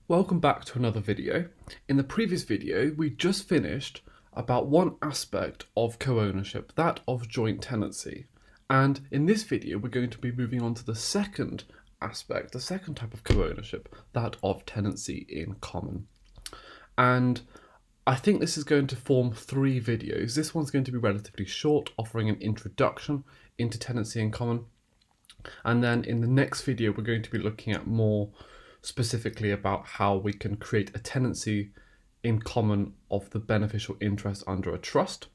Welcome back to another video. In the previous video, we just finished about one aspect of co-ownership, that of joint tenancy. And in this video, we're going to be moving on to the second aspect, the second type of co-ownership, that of tenancy in common. And I think this is going to form three videos. This one's going to be relatively short, offering an introduction into tenancy in common. And then in the next video, we're going to be looking at more specifically about how we can create a tenancy in common of the beneficial interest under a trust.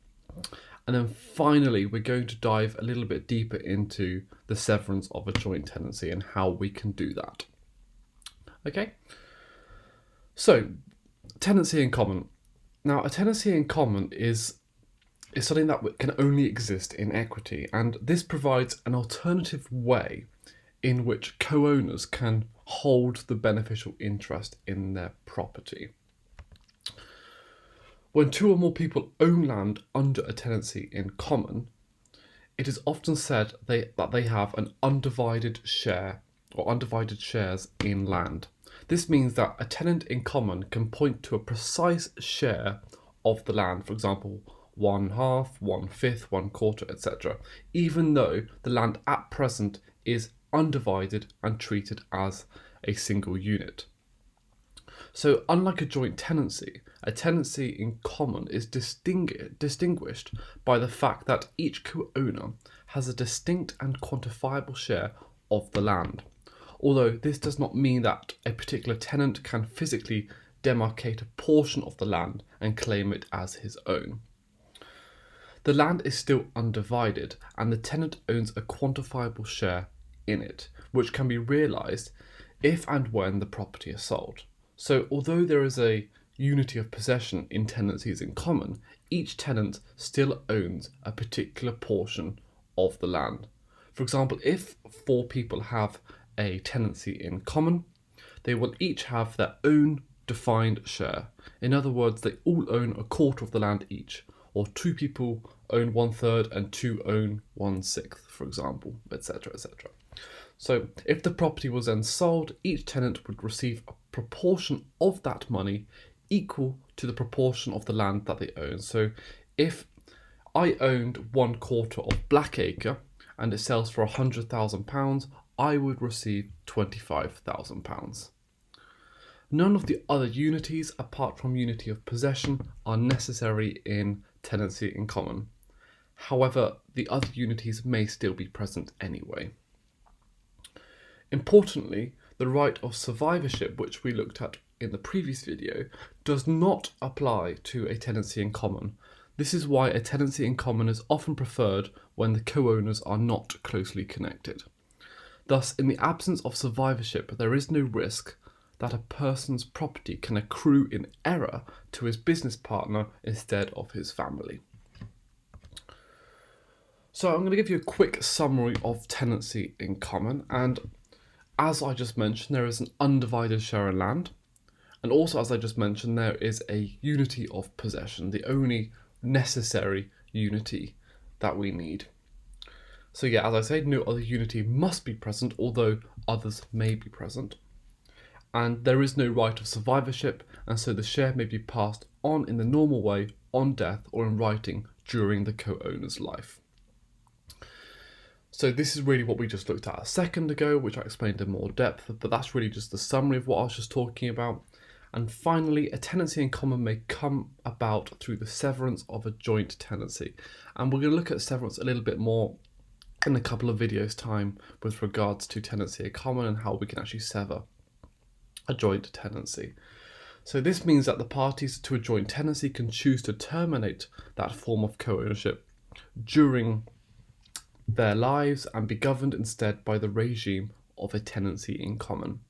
And then finally, we're going to dive a little bit deeper into the severance of a joint tenancy and how we can do that. Okay, so tenancy in common. Now, a tenancy in common is something that can only exist in equity, and this provides an alternative way in which co-owners can hold the beneficial interest in their property. When two or more people own land under a tenancy in common, it is often said that they have an undivided share or undivided shares in land. This means that a tenant in common can point to a precise share of the land, for example, 1/2, 1/5, 1/4, etc., even though the land at present is undivided and treated as a single unit. So unlike a joint tenancy, a tenancy in common is distinguished by the fact that each co-owner has a distinct and quantifiable share of the land, although this does not mean that a particular tenant can physically demarcate a portion of the land and claim it as his own. The land is still undivided and the tenant owns a quantifiable share in it, which can be realised if and when the property is sold. So although there is a unity of possession in tenancies in common, each tenant still owns a particular portion of the land. For example, if 4 people have a tenancy in common, they will each have their own defined share. In other words, they all own 1/4 of the land each, or 2 people own 1/3 and 2 own 1/6, for example, etc., etc. So if the property was then sold, each tenant would receive a proportion of that money equal to the proportion of the land that they own. So if I owned 1/4 of Blackacre and it sells for £100,000, I would receive £25,000. None of the other unities, apart from unity of possession, are necessary in tenancy in common. However, the other unities may still be present anyway. Importantly, the right of survivorship, which we looked at in the previous video, does not apply to a tenancy in common. This is why a tenancy in common is often preferred when the co-owners are not closely connected. Thus, in the absence of survivorship, there is no risk that a person's property can accrue in error to his business partner instead of his family. So I'm going to give you a quick summary of tenancy in common, and as I just mentioned, there is an undivided share of land, and also as I just mentioned, there is a unity of possession, the only necessary unity that we need. So yeah, as I said, no other unity must be present, although others may be present. And there is no right of survivorship, and so the share may be passed on in the normal way on death or in writing during the co-owner's life. So this is really what we just looked at a second ago, which I explained in more depth, but that's really just the summary of what I was just talking about. And finally, a tenancy in common may come about through the severance of a joint tenancy. And we're going to look at severance a little bit more in a couple of videos' time with regards to tenancy in common and how we can actually sever a joint tenancy. So this means that the parties to a joint tenancy can choose to terminate that form of co-ownership during their lives and be governed instead by the regime of a tenancy in common.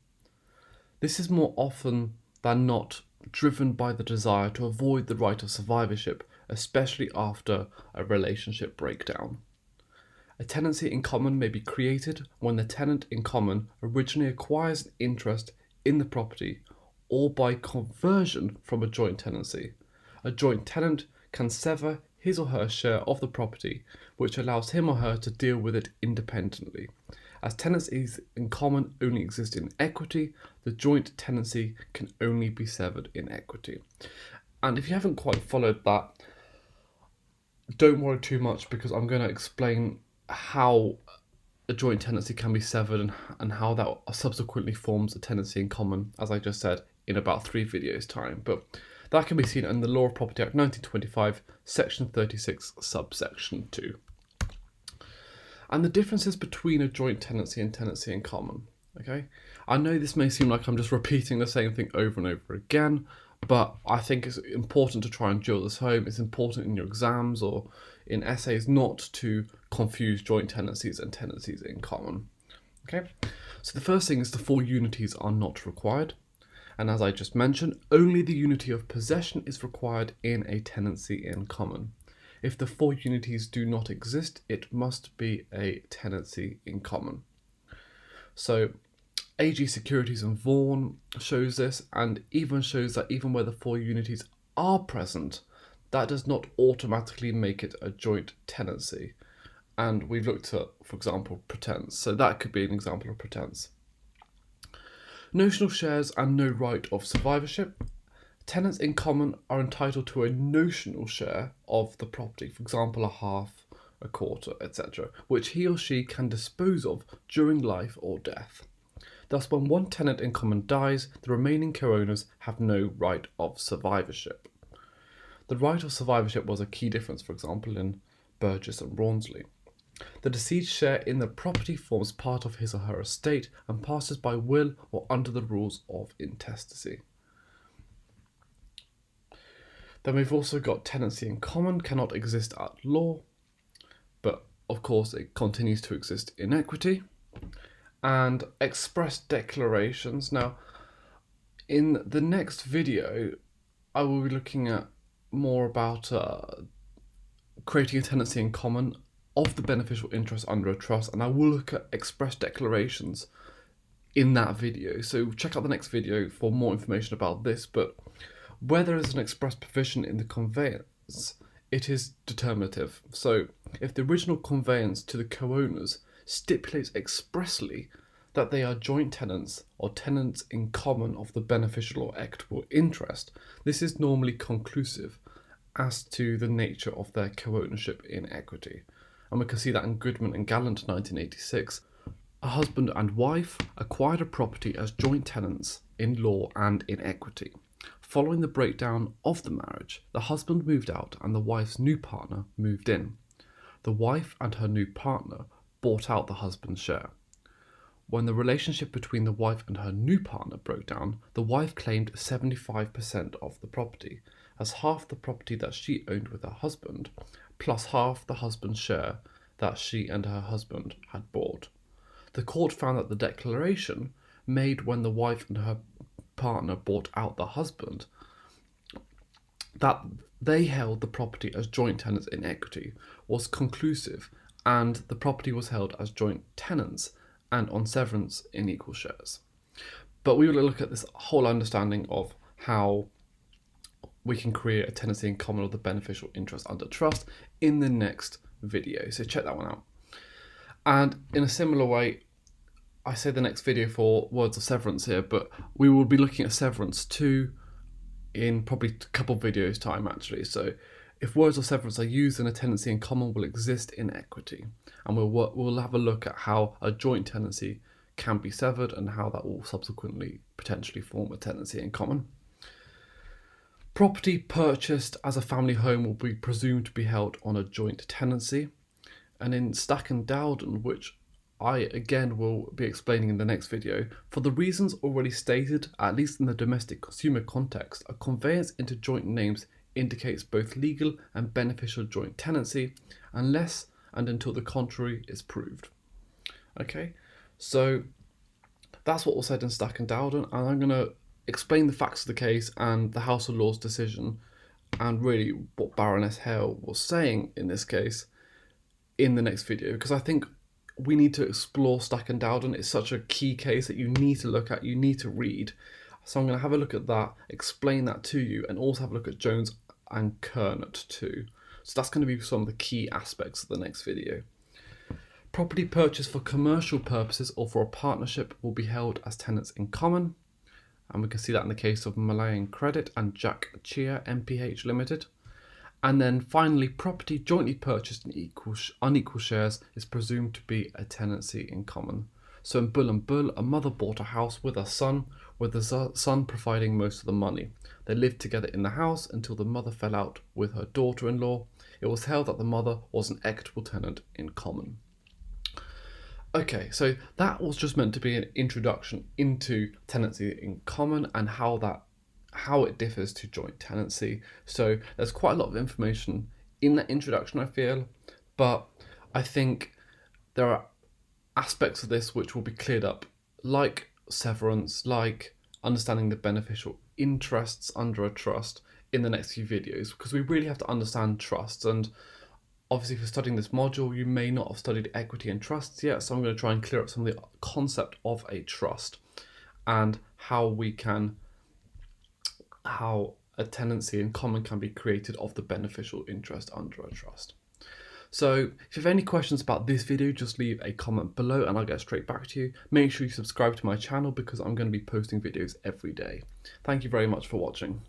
This is more often than not driven by the desire to avoid the right of survivorship, especially after a relationship breakdown. A tenancy in common may be created when the tenant in common originally acquires an interest in the property or by conversion from a joint tenancy. A joint tenant can sever his or her share of the property, which allows him or her to deal with it independently. As tenancies in common only exist in equity, the joint tenancy can only be severed in equity. And if you haven't quite followed that, don't worry too much, because I'm going to explain how a joint tenancy can be severed and how that subsequently forms a tenancy in common, as I just said, in about 3 videos time. But that can be seen in the Law of Property Act 1925, section 36, subsection 2. And the differences between a joint tenancy and tenancy in common. Okay, I know this may seem like I'm just repeating the same thing over and over again, but I think it's important to try and drill this home. It's important in your exams or in essays not to confuse joint tenancies and tenancies in common. Okay, so the first thing is the 4 unities are not required. And as I just mentioned, only the unity of possession is required in a tenancy in common. If the 4 unities do not exist, it must be a tenancy in common. So AG Securities and Vaughan shows this, and even shows that even where the 4 unities are present, that does not automatically make it a joint tenancy. And we've looked at, for example, pretense. So that could be an example of pretense. Notional shares and no right of survivorship. Tenants in common are entitled to a notional share of the property, for example, a half, a quarter, etc., which he or she can dispose of during life or death. Thus, when one tenant in common dies, the remaining co-owners have no right of survivorship. The right of survivorship was a key difference, for example, in Burgess and Rawnsley. The deceased share in the property forms part of his or her estate and passes by will or under the rules of intestacy. Then we've also got tenancy in common cannot exist at law, but of course it continues to exist in equity. And express declarations. Now, in the next video, I will be looking at more about creating a tenancy in common of the beneficial interest under a trust, and I will look at express declarations in that video. So check out the next video for more information about this. But where there is an express provision in the conveyance, it is determinative. So if the original conveyance to the co-owners stipulates expressly that they are joint tenants or tenants in common of the beneficial or equitable interest, this is normally conclusive as to the nature of their co-ownership in equity. And we can see that in Goodman and Gallant 1986. A husband and wife acquired a property as joint tenants in law and in equity. Following the breakdown of the marriage, the husband moved out and the wife's new partner moved in. The wife and her new partner bought out the husband's share. When the relationship between the wife and her new partner broke down, the wife claimed 75% of the property, as half the property that she owned with her husband, plus half the husband's share that she and her husband had bought. The court found that the declaration made when the wife and her partner bought out the husband, that they held the property as joint tenants in equity, was conclusive, and the property was held as joint tenants and on severance in equal shares. But we will look at this whole understanding of how we can create a tenancy in common of the beneficial interest under trust in the next video. So check that one out. And in a similar way, I say the next video for words of severance here, but we will be looking at severance too in probably a couple of videos time actually. So if words of severance are used, then a tenancy in common will exist in equity, and we'll have a look at how a joint tenancy can be severed and how that will subsequently potentially form a tenancy in common. Property purchased as a family home will be presumed to be held on a joint tenancy, and in Stack and Dowden, which I again will be explaining in the next video, for the reasons already stated, at least in the domestic consumer context, a conveyance into joint names indicates both legal and beneficial joint tenancy, unless and until the contrary is proved. Okay, so that's what was said in Stack and Dowden, and I'm going to explain the facts of the case and the House of Lords decision, and really what Baroness Hale was saying in this case in the next video, because I think we need to explore Stack and Dowden. It's such a key case that you need to look at, you need to read. So I'm going to have a look at that, explain that to you, and also have a look at Jones and Kernot too. So that's going to be some of the key aspects of the next video. Property purchased for commercial purposes or for a partnership will be held as tenants in common. And we can see that in the case of Malayan Credit and Jack Chia MPH Limited. And then finally, property jointly purchased in unequal shares is presumed to be a tenancy in common. So in Bull and Bull, a mother bought a house with a son, with the son providing most of the money. They lived together in the house until the mother fell out with her daughter-in-law. It was held that the mother was an equitable tenant in common. Okay, so that was just meant to be an introduction into tenancy in common and how it differs to joint tenancy. So there's quite a lot of information in that introduction, I feel, but I think there are aspects of this which will be cleared up, like severance, like understanding the beneficial interests under a trust in the next few videos, because we really have to understand trusts. And obviously, if you're studying this module, you may not have studied equity and trusts yet, so I'm going to try and clear up some of the concept of a trust and how a tenancy in common can be created of the beneficial interest under a trust. So if you have any questions about this video, just leave a comment below and I'll get straight back to you. Make sure you subscribe to my channel because I'm going to be posting videos every day. Thank you very much for watching.